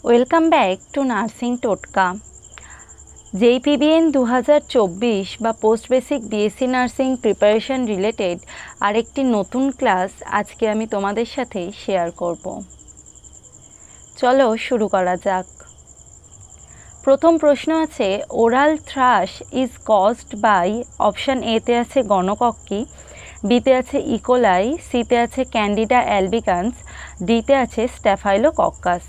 Welcome back to nursing টোটকা। JPBN 2024 বা post basic BSc nursing preparation related আরেকটি নতুন ক্লাস আজকে আমি তোমাদের সাথে শেয়ার করব। চলো শুরু করা যাক। প্রথম প্রশ্ন আছে, oral thrush is caused by, option এতে আছে গণকক্কি, বিতে আছে ইকোলাই, সিতে আছে ক্যান্ডিডা অ্যালবিকান্স, ডিতে আছে স্ট্যাফাইলোকক্কাস।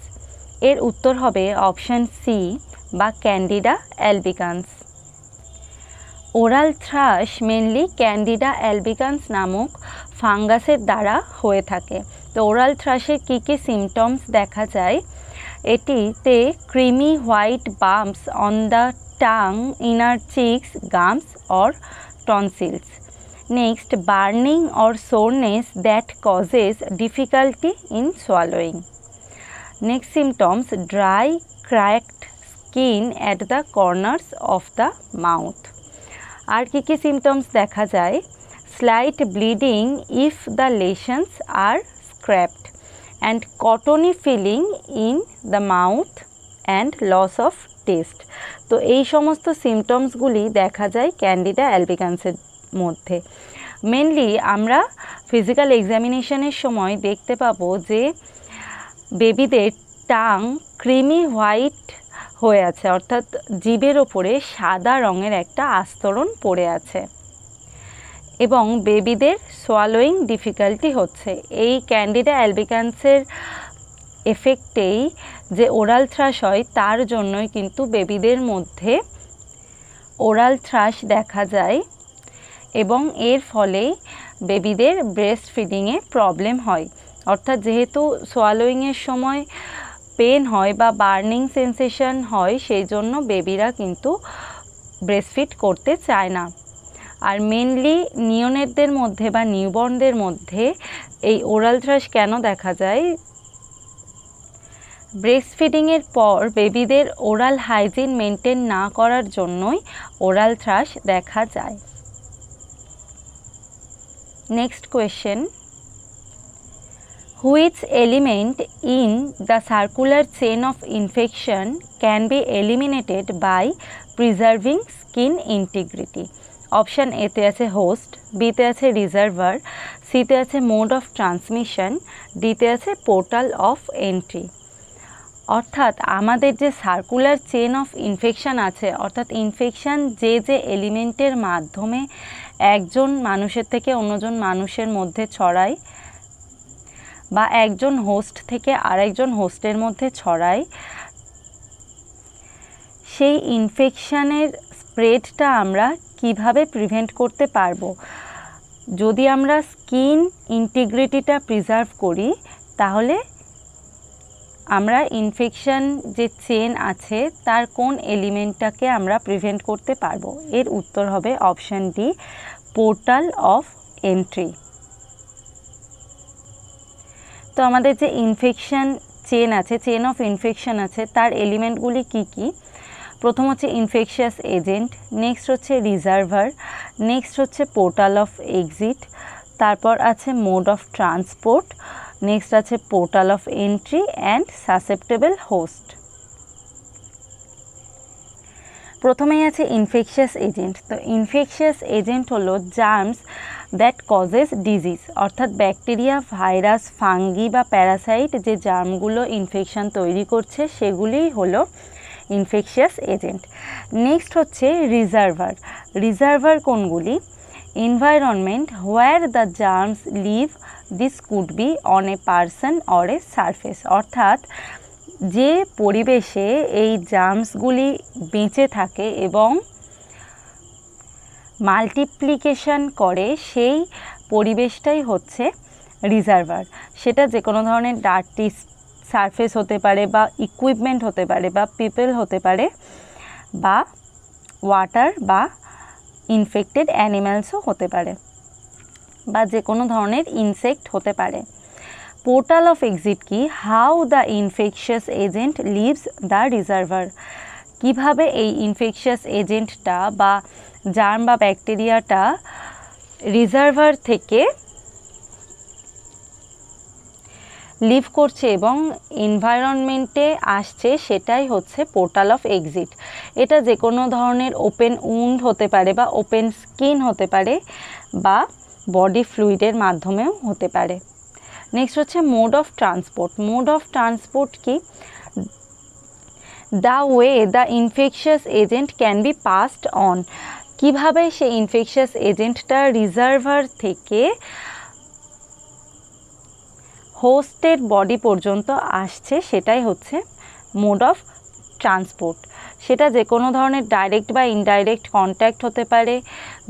এর উত্তর হবে অপশান সি বা candida albicans. Oral trash mainly candida albicans নামক ফাঙ্গাসের দ্বারা হয়ে থাকে। তো ওরাল থ্রাশের কী কী সিমটমস দেখা যায়? এটিতে creamy white bumps on the tongue, inner Cheeks, gums or tonsils. Next, burning or soreness that causes difficulty in swallowing. Next symptoms, dry, cracked skin at the corners of the mouth. আর কি symptoms দেখা যায়? Slight bleeding if the lesions are scraped and cottony feeling in the mouth and loss of taste. তো এই সমস্ত সিমটমসগুলি দেখা যায় candida অ্যালবিকান্সের মধ্যে। Mainly আমরা ফিজিক্যাল এক্সামিনেশনের সময় দেখতে পাবো যে বেবিদের টাং ক্রিমি হোয়াইট হয়ে আছে, অর্থাৎ জিভের ওপরে সাদা রঙের একটা আস্তরণ পড়ে আছে এবং বেবিদের সোয়ালোয়িং ডিফিকাল্টি হচ্ছে। এই ক্যান্ডিডা অ্যালবিকান্সের এফেক্টেই যে ওরাল থ্রাশ হয় তার জন্যই কিন্তু বেবিদের মধ্যে ওরাল থ্রাশ দেখা যায় এবং এর ফলে বেবিদের ব্রেস্ট ফিডিংয়ে প্রবলেম হয়। অর্থাৎ যেহেতু সোয়ালোয়িংয়ের সময় পেন হয় বা বার্নিং সেন্সেশন হয়, সেই জন্য বেবিরা কিন্তু ব্রেস্টফিড করতে চায় না। আর মেনলি নিওনেটদের মধ্যে বা নিউবর্নদের মধ্যে এই ওরাল থ্রাশ কেন দেখা যায়? ব্রেস্ট ফিডিংয়ের পর বেবিদের ওরাল হাইজিন মেনটেন না করার জন্যই ওরাল থ্রাশ দেখা যায়। Next question, which element in the circular chain of infection can be eliminated by preserving skin integrity? Option এতে আছে হোস্ট, বিতে আছে রিজার্ভার, সিতে আছে মোড অফ ট্রান্সমিশন, ডিতে আছে পোর্টাল অফ এন্ট্রি। অর্থাৎ আমাদের যে সার্কুলার চেন অফ ইনফেকশান আছে, অর্থাৎ ইনফেকশান যে যে এলিমেন্টের মাধ্যমে একজন মানুষের থেকে অন্যজন মানুষের মধ্যে ছড়ায় বা একজন হোস্ট থেকে আরেকজন হোস্টের মধ্যে ছড়ায়, সেই ইনফেকশানের স্প্রেডটা আমরা কিভাবে প্রিভেন্ট করতে পারবো? যদি আমরা স্কিন ইন্টিগ্রিটিটা প্রিজার্ভ করি তাহলে আমরা ইনফেকশান যে চেন আছে তার কোন এলিমেন্টটাকে আমরা প্রিভেন্ট করতে পারবো? এর উত্তর হবে option D, portal of entry. তো আমাদের যে ইনফেকশান চেন আছে, চেন অফ ইনফেকশান আছে, তার এলিমেন্টগুলি কি কি? প্রথম হচ্ছে ইনফেকশাস এজেন্ট, নেক্সট হচ্ছে রিজার্ভার, নেক্সট হচ্ছে পোর্টাল অফ এক্সিট, তারপর আছে মোড অফ ট্রান্সপোর্ট, নেক্সট আছে portal of entry and susceptible host. প্রথমেই আছে ইনফেকশাস এজেন্ট। তো ইনফেকশাস এজেন্ট হলো জার্মস দ্যাট কজেস ডিজিজ, অর্থাৎ ব্যাকটেরিয়া, ভাইরাস, ফাঙ্গি বা প্যারাসাইট যে জার্মগুলো ইনফেকশান তৈরি করছে সেগুলিই হলো ইনফেকশাস এজেন্ট। নেক্সট হচ্ছে রিজার্ভার। রিজার্ভার কোনগুলি? Environment where the germs live, this could be on a person or a surface, অর্থাৎ যে পরিবেশে এই জার্মসগুলি বেঁচে থাকে এবং মাল্টিপ্লিকেশন করে সেই পরিবেশটাই হচ্ছে রিজার্ভার। সেটা যে কোনো ধরনের ডার্টি সারফেস হতে পারে বা ইকুইপমেন্ট হতে পারে বা পিপল হতে পারে বা ওয়াটার বা ইনফেক্টেড অ্যানিম্যালসও হতে পারে বা যে কোনো ধরনের ইনসেক্ট হতে পারে। পোর্টাল অফ এক্সিট কি? How the infectious agent leaves the reservoir, কীভাবে এই ইনফেকশাস এজেন্টটা বা জার্ম বা ব্যাকটেরিয়াটা রিজার্ভার থেকে লিভ করছে এবং এনভায়রনমেন্টে আসছে সেটাই হচ্ছে পোর্টাল অফ এক্সিট। এটা যে কোনো ধরনের ওপেন উন্ড হতে পারে বা ওপেন স্কিন হতে পারে বা বডি ফ্লুইডের মাধ্যমেও হতে পারে। নেক্সট হচ্ছে mode of transport. Mode of transport কি? The way the infectious agent can be passed on. কীভাবে সেই ইনফেকশাস এজেন্টটা রিজার্ভার থেকে হোস্টের বডি পর্যন্ত আসছে সেটাই হচ্ছে মোড অফ ট্রান্সপোর্ট। সেটা যে কোনো ধরনের ডাইরেক্ট বা ইনডাইরেক্ট কন্ট্যাক্ট হতে পারে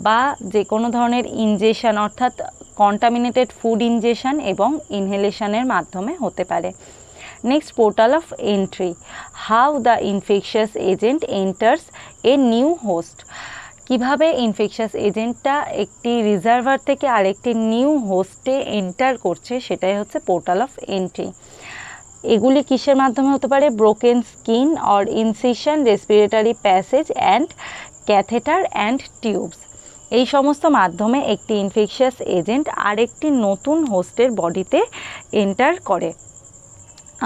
বা যে কোনো ধরনের ইনজেকশন অর্থাৎ কন্টামিনেটেড ফুড ইনজেকশন এবং ইনহেলেশনের মাধ্যমে হতে পারে। Next, portal of entry. How the infectious agent enters a new host. কিভাবে ইনফেকশাস এজেন্টটা একটি রিজার্ভার থেকে আরেকটি নিউ হোস্টে এন্টার করছে সেটাই হচ্ছে পোর্টাল অফ এন্ট্রি। এগুলি কিসের মাধ্যমে হতে পারে? Broken skin or incision, respiratory passage and catheter and tubes. এই সমস্ত মাধ্যমে একটি ইনফেকশাস এজেন্ট আরেকটি নতুন হোস্টের বডিতে এন্টার করে।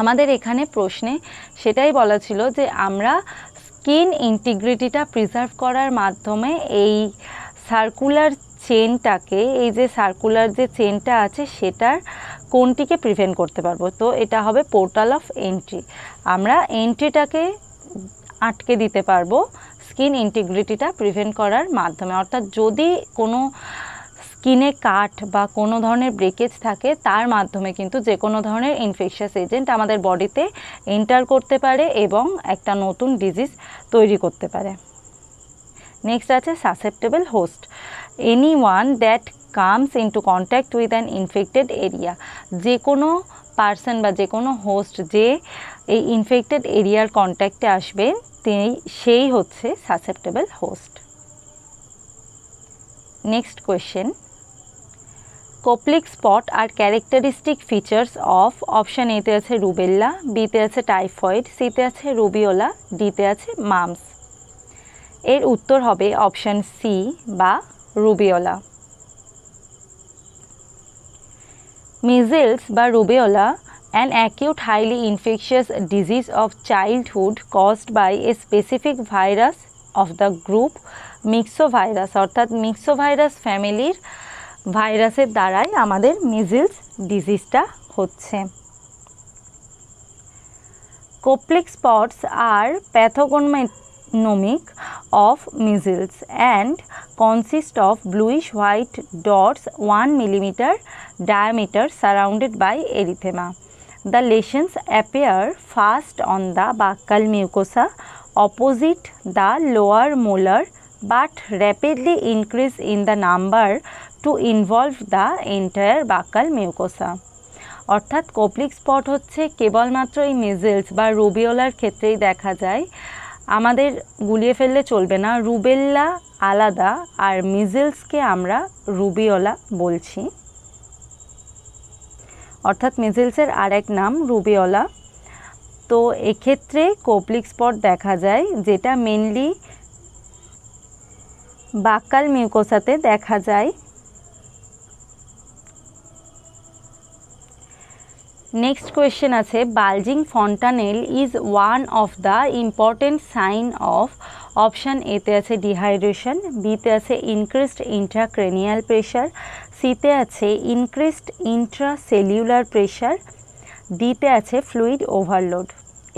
আমাদের এখানে প্রশ্নে সেটাই বলা ছিল যে আমরা স্কিন ইন্টিগ্রিটিটা প্রিজার্ভ করার মাধ্যমে এই সার্কুলার চেনটাকে, এই যে সার্কুলার যে চেনটা আছে সেটার কোনটিকে প্রিভেন্ট করতে পারবো। তো এটা হবে পোর্টাল অফ এন্ট্রি। আমরা এন্ট্রিটাকে আটকে দিতে পারবো স্কিন ইন্টিগ্রিটিটা প্রিভেন্ট করার মাধ্যমে। অর্থাৎ যদি কোনো স্কিনে কাট বা কোনো ধরনের ব্রেকেজ থাকে তার মাধ্যমে কিন্তু যে কোনো ধরনের ইনফেকশাস এজেন্ট আমাদের বডিতে এন্টার করতে পারে এবং একটা নতুন ডিজিজ তৈরি করতে পারে। নেক্সট আছে susceptible host. Anyone that comes into contact with an infected area. যে কোনো পার্সন বা যে কোনো হোস্ট যে এই ইনফেক্টেড এরিয়ার কন্ট্যাক্টে আসবে সেই হচ্ছে susceptible host. Next question, Koplik spot আর ক্যারেক্টারিস্টিক ফিচার্স অফ। অপশান এতে আছে রুবেল্লা, বিতে আছে টাইফয়েড, সিতে আছে রুবিওলা, ডিতে আছে মামস। এর উত্তর হবে অপশান সি বা রুবিওলা। মিজেলস বা রুবেওলা, an acute highly infectious disease of childhood caused by a specific virus of the group মিক্সোভাইরাস। অর্থাৎ মিক্সোভাইরাস ফ্যামিলির ভাইরাসের দ্বারাই আমাদের মিজেলস ডিজিজটা হচ্ছে। কোপ্লিক স্পটস আর pathognomonic of measles and consist of bluish white dots 1 millimeter diameter surrounded by erythema. The lesions appear first on the buccal mucosa opposite the lower molar but rapidly increase in the number to involve the entire buccal mucosa. অর্থাৎ কোপ্লিক spot হচ্ছে কেবলমাত্র এই measles বা রুবিওলার ক্ষেত্রেই দেখা যায়। আমাদের গুলিয়ে ফেললে চলবে না, রুবেল্লা আলাদা আর মিজেলসকে আমরা রুবিওলা বলছি। অর্থাৎ মিজেলসের আরেক নাম রুবিওলা। তো এক্ষেত্রে কোপ্লিক স্পট দেখা যায় যেটা মেনলি বাক্কাল মিউকোসাতে দেখা যায়। নেক্সট কোয়েশ্চেন আছে, bulging fontanelle is one of the important sign of. Option এতে আছে ডিহাইড্রেশন, বিতে আছে ইনক্রিজড ইন্ট্রাক্রেনিয়াল প্রেশার, সিতে আছে ইনক্রিজড ইন্ট্রাসেলুলার প্রেশার, ডিতে আছে ফ্লুইড ওভারলোড।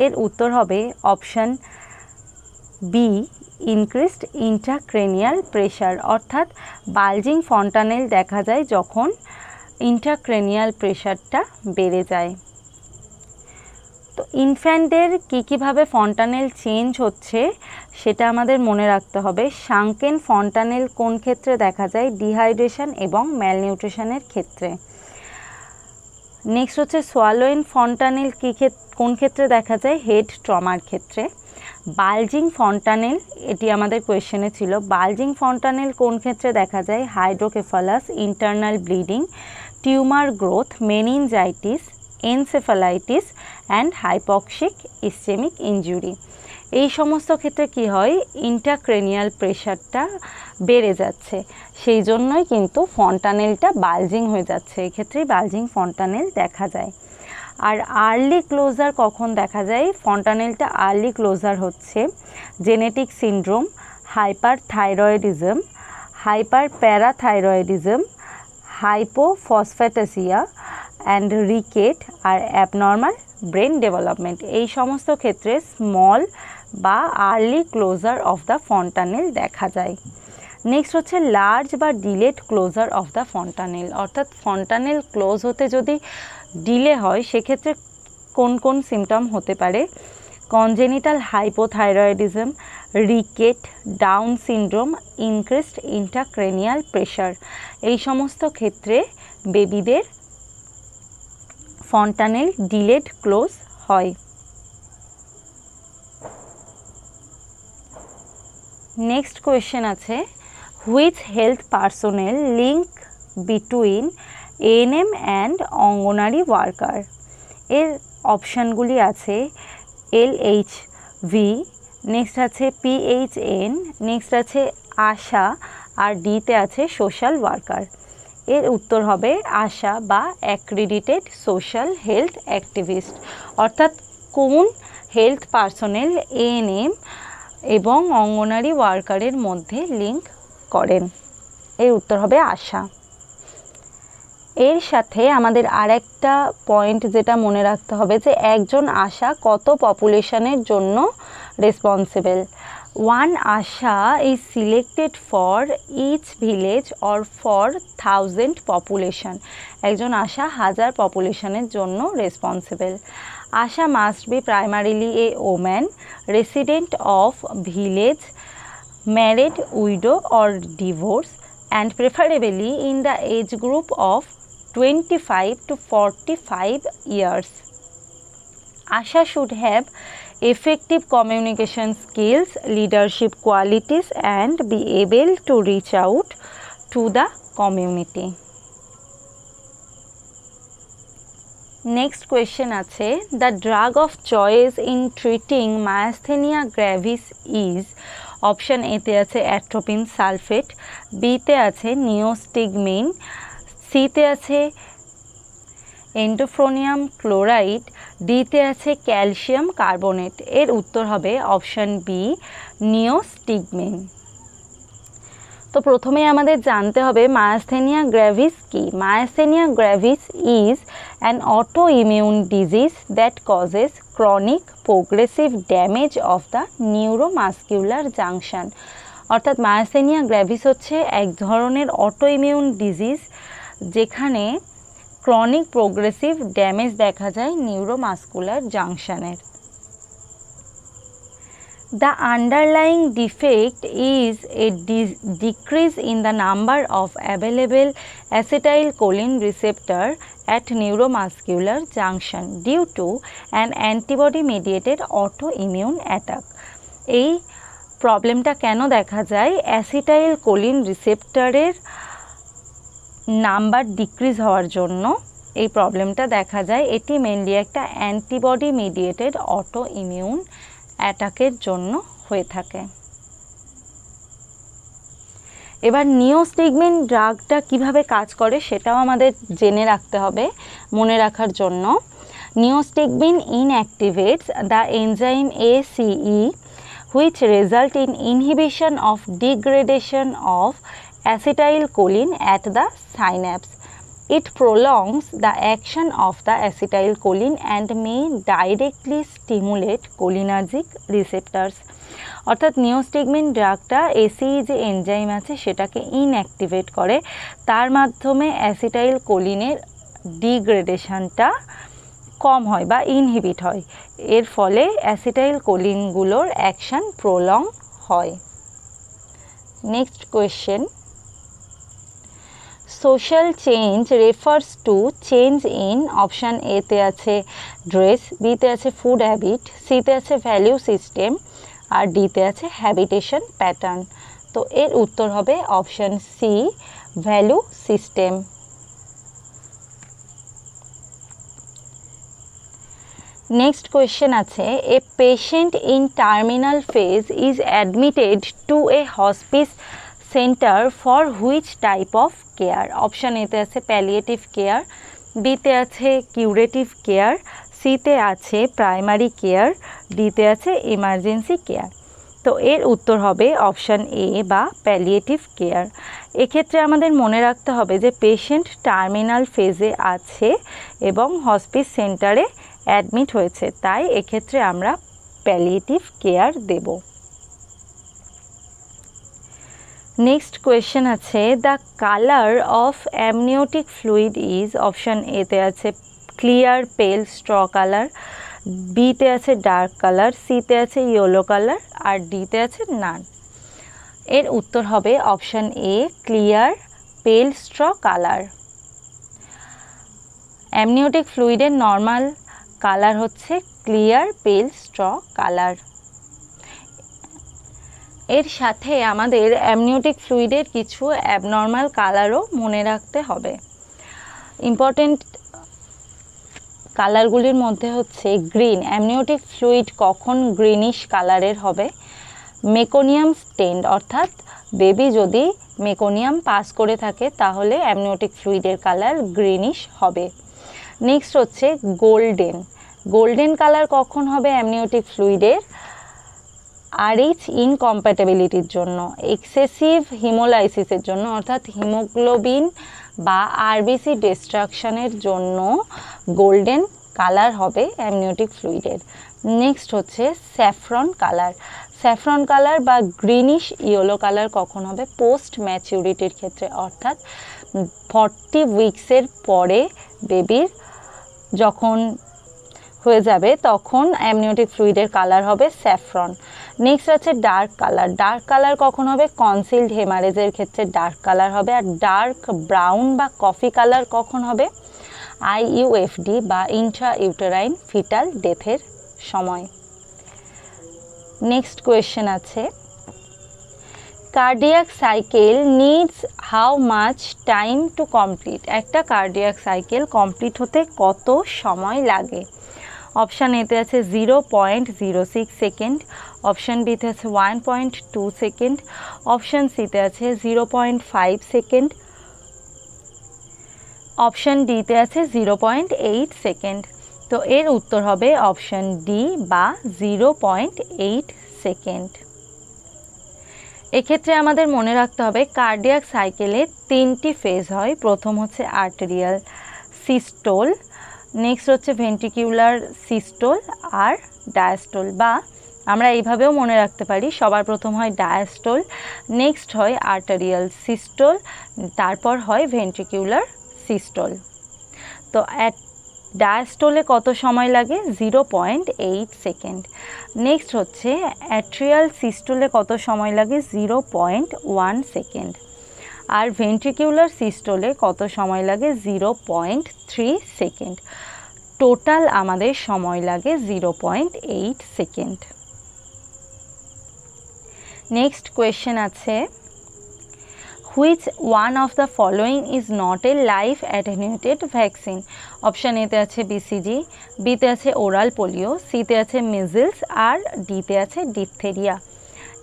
এর উত্তর হবে option B, increased intracranial pressure. অর্থাৎ বালজিং ফন্টানেল দেখা যায় যখন ইন্ট্রাক্রেনিয়াল প্রেশারটা বেড়ে যায়। তো ইনফ্যান্টদের কীভাবে ফন্টানেল চেঞ্জ হচ্ছে সেটা আমাদের মনে রাখতে হবে। শাঙ্কেন ফন্টানেল কোন ক্ষেত্রে দেখা যায়? ডিহাইড্রেশন এবং ম্যালনিউট্রিশনের ক্ষেত্রে। নেক্সট হচ্ছে সোয়ালোইন ফন্টানেল কোন ক্ষেত্রে দেখা যায়? হেড ট্রমার ক্ষেত্রে। বালজিং ফন্টানেল, এটি আমাদের কোয়েশ্চেনে ছিল, বালজিং ফন্টানেল কোন ক্ষেত্রে দেখা যায়? Hydrocephalus, internal bleeding, tumour growth, meningitis, encephalitis and hypoxic ischaemic injury. এই সমস্ত ক্ষেত্রে কি হয়? ইন্ট্রাক্রেনিয়াল প্রেশারটা বেড়ে যাচ্ছে, সেই জন্যই কিন্তু ফন্টানেলটা বালজিং হয়ে যাচ্ছে। এক্ষেত্রেই বালজিং ফন্টানেল দেখা যায়। আর আর্লি ক্লোজার কখন দেখা যায়? ফন্টানেলটা আর্লি ক্লোজার হচ্ছে genetic syndrome, hyperthyroidism, hyperparathyroidism, hypophosphatasia and rickets আর অ্যাবনর্মাল ব্রেন ডেভেলপমেন্ট। এই সমস্ত ক্ষেত্রে স্মল বা early closure of the fontanelle দেখা যায়। নেক্সট হচ্ছে লার্জ বা delayed closure of the fontanelle, অর্থাৎ ফন্টানেল ক্লোজ হতে যদি ডিলে হয় সেক্ষেত্রে কোন কোন সিমটম হতে পারে? Congenital hypothyroidism, rickets, down syndrome, increased intracranial pressure. এই সমস্ত ক্ষেত্রে বেবিদের ফন্টানেল ডিলেড ক্লোজ হয়। নেক্সট কোয়েশ্চেন আছে, which health personnel link between ANM and anganwadi worker? এর অপশানগুলি আছে LHV, নেক্সট আছে PHN, নেক্সট আছে আশা, আর ডিতে আছে সোশ্যাল ওয়ার্কার। এর উত্তর হবে আশা বা অ্যাক্রিডিটেড সোশ্যাল হেলথ অ্যাক্টিভিস্ট। অর্থাৎ কোন হেলথ পার্সোনেল এএনএম এবং অঙ্গনারী ওয়ার্কারের মধ্যে লিঙ্ক করেন? এর উত্তর হবে আশা। এর সাথে আমাদের আরেকটা পয়েন্ট যেটা মনে রাখতে হবে যে একজন আশা কত পপুলেশনের জন্য responsible. One ASHA is selected for each village or for 1000 population. একজন আশা 1000 পপুলেশনের জন্য responsible. ASHA must be primarily a woman, resident of village, married, widow or divorce, and preferably in the age group of 25 to 45 years. Asha should have effective communication skills, leadership qualities and be able to reach out to the community. Next question আছে, the drug of choice in treating myasthenia gravis is? Option এতে আছে atropine sulphate, বিতে আছে নিওস্টিগমিন, সিতে আছে এন্ডোফ্রোনিয়াম chloride, ডিতে আছে calcium carbonate. এর উত্তর হবে অপশান বি, নিওস্টিগমিন। তো প্রথমে আমাদের জানতে হবে মায়াস্থেনিয়া গ্র্যাভিস কি। Myasthenia gravis is an autoimmune disease that causes chronic progressive damage of the neuromuscular junction। অর্থাৎ মায়াস্থেনিয়া গ্র্যাভিস হচ্ছে এক ধরনের অটোইমিউন ডিজিজ যেখানে ক্রনিক প্রোগ্রেসিভ ড্যামেজ দেখা যায় neuromuscular জাংশনের। The underlying defect is a decrease in the number of available acetylcholine receptor at neuromuscular junction due to an antibody mediated autoimmune attack। এই প্রবলেমটা কেন দেখা যায়? অ্যাসিটাইলকোলিন রিসেপ্টরের নাম্বার ডিক্রিজ হওয়ার জন্য এই প্রবলেমটা দেখা যায়। এটি মেনলি একটা অ্যান্টিবডি মিডিয়েটেড অটোইমিউন অ্যাটাকের জন্য হয়ে থাকে। এবার নিওস্টিগমিন ড্রাগটা কিভাবে কাজ করে সেটাও আমাদের জেনে রাখতে হবে মনে রাখার জন্য। নিওস্টিগমিন inactivates the enzyme ACE which result in inhibition of degradation of acetylcholine at the synapse. It prolongs the action of the acetylcholine and may directly stimulate cholinergic receptors। অর্থাৎ নিওস্টিগমিন ড্রাগটা এসিই যে এনজাইম আছে সেটাকে ইনঅ্যাক্টিভেট করে, তার মাধ্যমে অ্যাসিটাইলকোলিনের ডিগ্রেডেশনটা কম হয় বা ইনহিবিট হয়। এর ফলে অ্যাসিটাইলকোলিনগুলোর অ্যাকশন প্রলং হয়। Next question, social change refers to change in, option এতে আছে ড্রেস, বিতে আছে ফুড হ্যাবিট, সিতে আছে ভ্যালিউ সিস্টেম আর ডিতে আছে হ্যাবিটেশন প্যাটার্ন। তো এর উত্তর হবে option C, value system. Next question আছে, a patient in terminal phase is admitted to a hospice centre for which type of care? Option এতে আছে প্যালিয়েটিভ কেয়ার, বিতে আছে কিউরেটিভ কেয়ার, সিতে আছে প্রাইমারি কেয়ার, ডিতে আছে ইমার্জেন্সি কেয়ার। তো এর উত্তর হবে অপশান এ বা প্যালিয়েটিভ কেয়ার। এক্ষেত্রে আমাদের মনে রাখতে হবে যে পেশেন্ট টার্মিনাল ফেজে আছে এবং হসপিস সেন্টারে অ্যাডমিট হয়েছে, তাই এক্ষেত্রে আমরা প্যালিয়েটিভ কেয়ার দেব। নেক্সট কোয়েশ্চেন আছে, the colour of amniotic fluid is, option এতে আছে ক্লিয়ার পেল স্ট্র কালার, বিতে আছে ডার্ক কালার, সিতে আছে ইয়েলো কালার, আর ডিতে আছে নান। এর উত্তর হবে option A clear pale straw colour. Amniotic ফ্লুইডের নর্মাল কালার হচ্ছে ক্লিয়ার পেল স্ট্র কালার। এর সাথে আমাদের অ্যামনিওটিক ফ্লুইডের কিছু অ্যাবনর্মাল কালারও মনে রাখতে হবে। ইম্পর্টেন্ট কালারগুলির মধ্যে হচ্ছে গ্রিন, অ্যামনিওটিক ফ্লুইড কখন গ্রিনিশ কালারের হবে? মেকোনিয়াম স্টেন্ড, অর্থাৎ বেবি যদি মেকোনিয়াম পাস করে থাকে তাহলে অ্যামনিওটিক ফ্লুইডের কালার গ্রিনিশ হবে। নেক্সট হচ্ছে গোল্ডেন, গোল্ডেন কালার কখন হবে অ্যামনিওটিক ফ্লুইডের? আরএইচ ইনকম্প্যাটেবিলিটির জন্য, এক্সেসিভ হিমোলাইসিসের জন্য, অর্থাৎ হিমোগ্লোবিন বা আরবিসি ডিস্ট্রাকশনের জন্য গোল্ডেন কালার হবে অ্যামনিওটিক ফ্লুইডের। নেক্সট হচ্ছে স্যাফরন কালার, স্যাফরন কালার বা গ্রিনিশ ইয়েলো কালার কখন হবে? পোস্ট ম্যাচিউরিটির ক্ষেত্রে, অর্থাৎ 40 উইকসের পরে বেবির যখন হয়ে যাবে তখন অ্যামনিওটিক ফ্লুইডের কালার হবে স্যাফরন। নেক্সট আছে ডার্ক কালার, ডার্ক কালার কখন হবে? কনসিলড হেমারেজের ক্ষেত্রে ডার্ক কালার হবে। আর ডার্ক ব্রাউন বা কফি কালার কখন হবে? আইইউএফডি বা ইন্ট্রা ইউটেরাইন ফিটাল ডেথের সময়। নেক্সট কোয়েশ্চেন আছে, cardiac cycle needs how much time to complete, একটা কার্ডিয়াক সাইকেল কমপ্লিট হতে কত সময় লাগে? অপশান এতে আছে 0.06 সেকেন্ড, অপশান বিতে আছে 1.2 সেকেন্ড, অপশান সিতে আছে 0.5 সেকেন্ড, অপশান ডিতে আছে 0.8 সেকেন্ড। তো এর উত্তর হবে অপশান ডি বা 0.8 সেকেন্ড। এক্ষেত্রে আমাদের মনে রাখতে হবে কার্ডিয়াক সাইকেলে 3টি ফেজ হয়। প্রথম হচ্ছে আর্টেরিয়াল সিস্টোল, নেক্সট হচ্ছে ভেন্ট্রিকিউলার সিস্টোল আর ডায়াস্টোল, বা আমরা এইভাবেও মনে রাখতে পারি সবার প্রথম হয় ডায়াস্টোল, নেক্সট হয় আর্টেরিয়াল সিস্টোল, তারপর হয় ভেন্ট্রিকিউলার সিস্টোল। তো ডায়াস্টোলে কত সময় লাগে? 0.8 সেকেন্ড। নেক্সট হচ্ছে অ্যাট্রিয়াল সিস্টোলে কত সময় লাগে? 0.1 সেকেন্ড। আর ভেন্ট্রিকিউলার সিস্টোলে কত সময় লাগে? 0.3 সেকেন্ড। টোটাল আমাদের সময় লাগে 0.8 সেকেন্ড। নেক্সট কোয়েশ্চেন আছে, which one of the following is not a life attenuated vaccine? Option এতে আছে বিসিজি, বিতে আছে ওরাল পোলিও, সিতে আছে মিজলস আর ডিতে আছে ডিপথেরিয়া।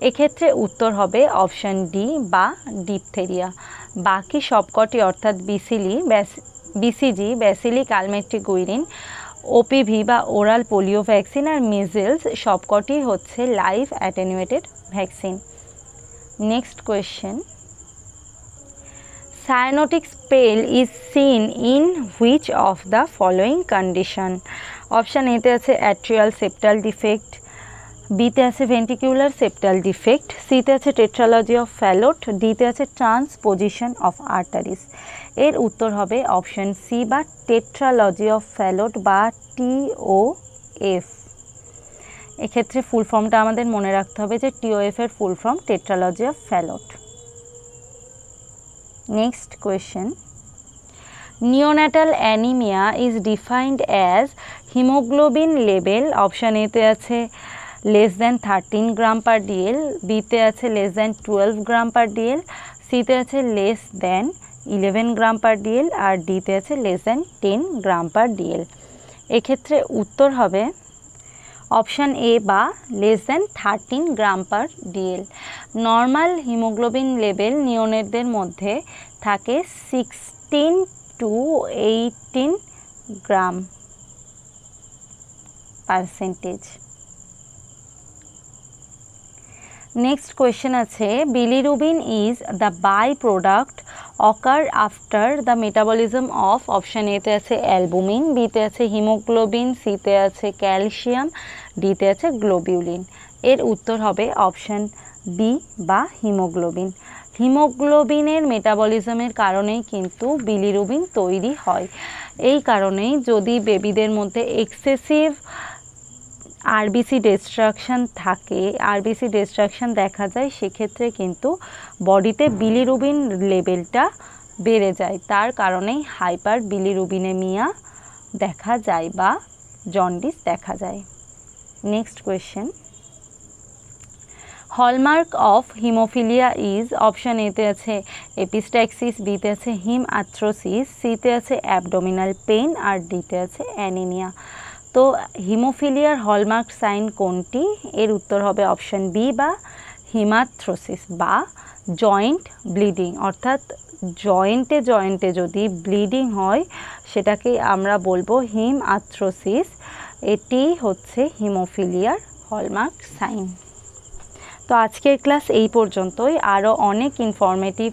এক্ষেত্রে উত্তর হবে অপশান ডি বা ডিপথেরিয়া। বাকি সবকটি অর্থাৎ বিসিজি ব্যাসিলিক আলমেট্রিক গুইরিন, ওপিভি বা ওরাল পোলিও ভ্যাকসিন আর মিজলস সবকটি হচ্ছে life attenuated vaccine. Next question, cyanotic spell is seen in which of the following condition? Option এতে আছে atrial septal defect, বিতে আছে ventricular septal defect, সিতে আছে tetralogy of Fallot, ডিতে আছে transposition of arteries। এর উত্তর হবে অপশান সি বা tetralogy of Fallot বা TOF। এক্ষেত্রে ফুল ফর্মটা আমাদের মনে রাখতে হবে যে TOF এর full form tetralogy of Fallot। Next question, neonatal anemia is defined as hemoglobin level, option A তে আছে less than 13 gram per dl, B তে আছে less than 12 gram per dl, C তে আছে less than 11 gram per dl আর D তে আছে less than 10 gram per dl। এক্ষেত্রে উত্তর হবে অপশান এ বা less than 13 gram per dL. Normal hemoglobin level নিওনেটদের মধ্যে থাকে 16 to 18 gram percentage. Next question আছে, bilirubin is the by product occur after the metabolism of, option এতে আছে অ্যালবুমিন, বিতে আছে হিমোগ্লোবিন, সিতে আছে ক্যালসিয়াম, ডিতে আছে গ্লোবিউলিন। এর উত্তর হবে অপশান বি বা হিমোগ্লোবিন। হিমোগ্লোবিনের মেটাবলিজমের কারণেই কিন্তু বিলিরুবিন তৈরি হয়। এই কারণেই যদি বেবিদের মধ্যে এক্সেসিভ আরবিসি ডিস্ট্রাকশান থাকে, আরবিসি ডিস্ট্রাকশান দেখা যায়, সেক্ষেত্রে কিন্তু বডিতে বিলিরুবিন লেভেলটা বেড়ে যায়, তার কারণেই হাইপার বিলিরুবিনেমিয়া দেখা যায় বা জন্ডিস দেখা যায়। Next question, hallmark of haemophilia is, option এতে আছে এপিস্ট্যাক্সিস, বিতে আছে হিম আর্থ্রোসিস, সিতে আছে অ্যাবডোমিনাল পেইন, আর ডিতে আছে অ্যানিমিয়া। তো হিমোফিলিয়ার হলমার্ক সাইন কোনটি? এর উত্তর হবে অপশান বি বা হিমাথ্রোসিস বা জয়েন্ট ব্লিডিং, অর্থাৎ জয়েন্টে যদি ব্লিডিং হয় সেটাকে আমরা বলবো হিম আর্থ্রোসিস। এটি হচ্ছে হিমোফিলিয়ার হলমার্ক সাইন। তো আজকের ক্লাস এই পর্যন্তই। আরও অনেক ইনফরমেটিভ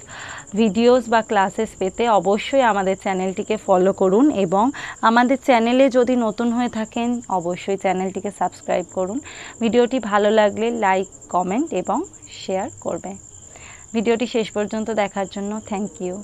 ভিডিওস বা ক্লাসেস পেতে অবশ্যই আমাদের চ্যানেলটিকে ফলো করুন, এবং আমাদের চ্যানেলে যদি নতুন হয়ে থাকেন অবশ্যই চ্যানেলটিকে সাবস্ক্রাইব করুন। ভিডিওটি ভালো লাগলে লাইক, কমেন্ট এবং শেয়ার করবে। ভিডিওটি শেষ পর্যন্ত দেখার জন্য থ্যাংক ইউ।